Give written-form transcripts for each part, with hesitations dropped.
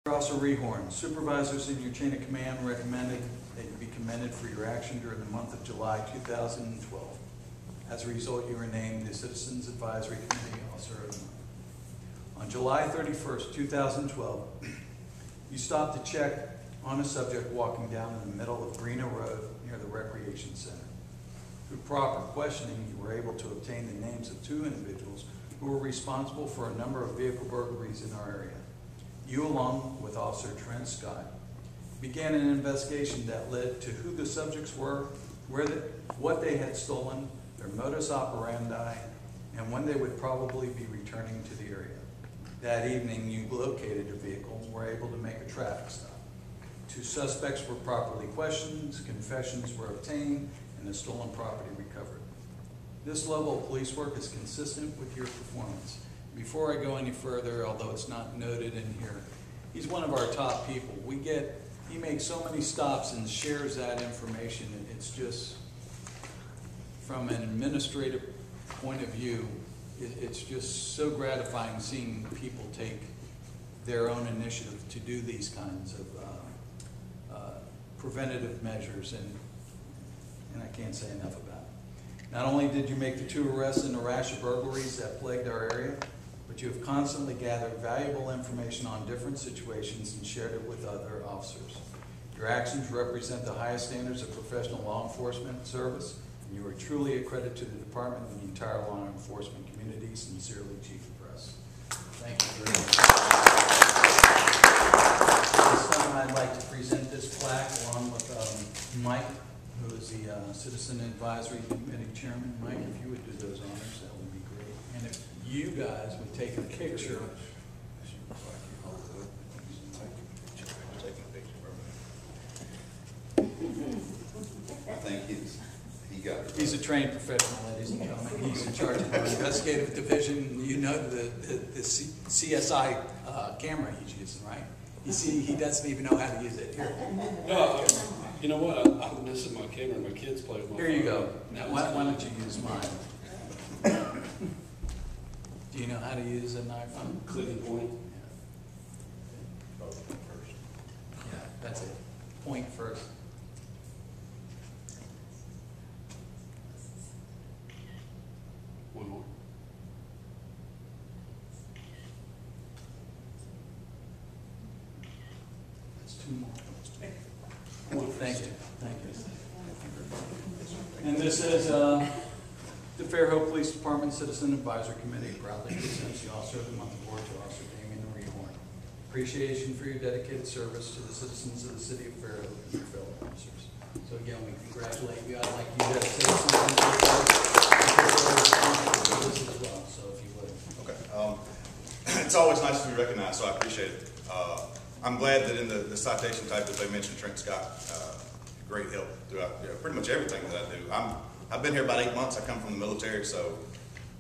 Officer Rehorn, supervisors in your chain of command recommended that you be commended for your action during the month of July 2012. As a result, you were named the Citizens Advisory Committee Officer of the Month. On July 31st, 2012, you stopped to check on a subject walking down in the middle of Greeno Road near the Recreation Center. Through proper questioning, you were able to obtain the names of 2 individuals who were responsible for a number of vehicle burglaries in our area. You, along with Officer Trent Scott, began an investigation that led to who the subjects were, what they had stolen, their modus operandi, and when they would probably be returning to the area. That evening, you located a vehicle and were able to make a traffic stop. 2 suspects were properly questioned, confessions were obtained, and the stolen property recovered. This level of police work is consistent with your performance. Before I go any further, although it's not noted in here, he's one of our top people. He makes so many stops and shares that information. It's just, from an administrative point of view, it's just so gratifying seeing people take their own initiative to do these kinds of preventative measures, and I can't say enough about it. Not only did you make the 2 arrests in a rash of burglaries that plagued our area, but you have constantly gathered valuable information on different situations and shared it with other officers. Your actions represent the highest standards of professional law enforcement service, and you are truly a credit to the department and the entire law enforcement community. Sincerely, Chief Press. Thank you very much. This time I'd like to present this plaque along with Mike, who is the Citizen Advisory Committee Chairman. Mike, if you would do those honors, that would be great. And if you guys would take a picture. I think he got it. He's a trained professional, ladies and gentlemen. He's in charge of our investigative division. You know the CSI camera he's using, right? He doesn't even know how to use it. Here. No, you know what? I'm missing my camera. My kids play with my Here you go. Now, why don't you use mine? Do you know how to use an iPhone? Click and point. Yeah, that's it. Point first. One more. That's 2 more. Thank you. Thank you. And this is the Fairhope Police Department Citizen Advisory Committee proudly presents the Officer of the Month award to Officer Damian Rehorn. Appreciation for your dedicated service to the citizens of the city of Fairhope and your fellow officers. So again, we congratulate you. I'd like you to say something for this as well, so if you would. Okay. It's always nice to be recognized, so I appreciate it. I'm glad that in the citation type that they mentioned Trent Scott, great help throughout pretty much everything that I do. I've been here about 8 months. I come from the military, so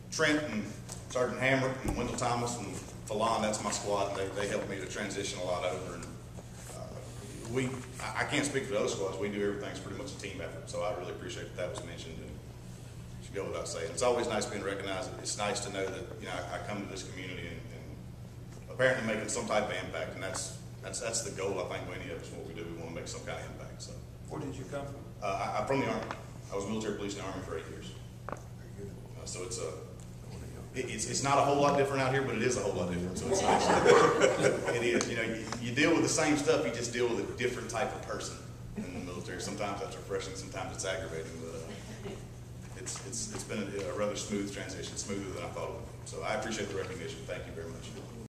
Trent and Sergeant Hammer and Wendell Thomas and Falon, that's my squad. They helped me to transition a lot over. And I can't speak for the other squads. We do everything. It's pretty much a team effort, so I really appreciate that was mentioned. And it should go without saying. It's always nice being recognized. It's nice to know that I come to this community and apparently making some type of impact, and that's the goal. I think of any of us, what we do, we want to make some kind of impact. So, Where did you come from? I'm from the Army. I was military police in the Army for 8 years. So it's not a whole lot different out here, but it is a whole lot different. So it's nice. It is. You deal with the same stuff. You just deal with a different type of person in the military. Sometimes that's refreshing. Sometimes it's aggravating. But it's been a rather smooth transition, smoother than I thought it would be. So I appreciate the recognition. Thank you very much.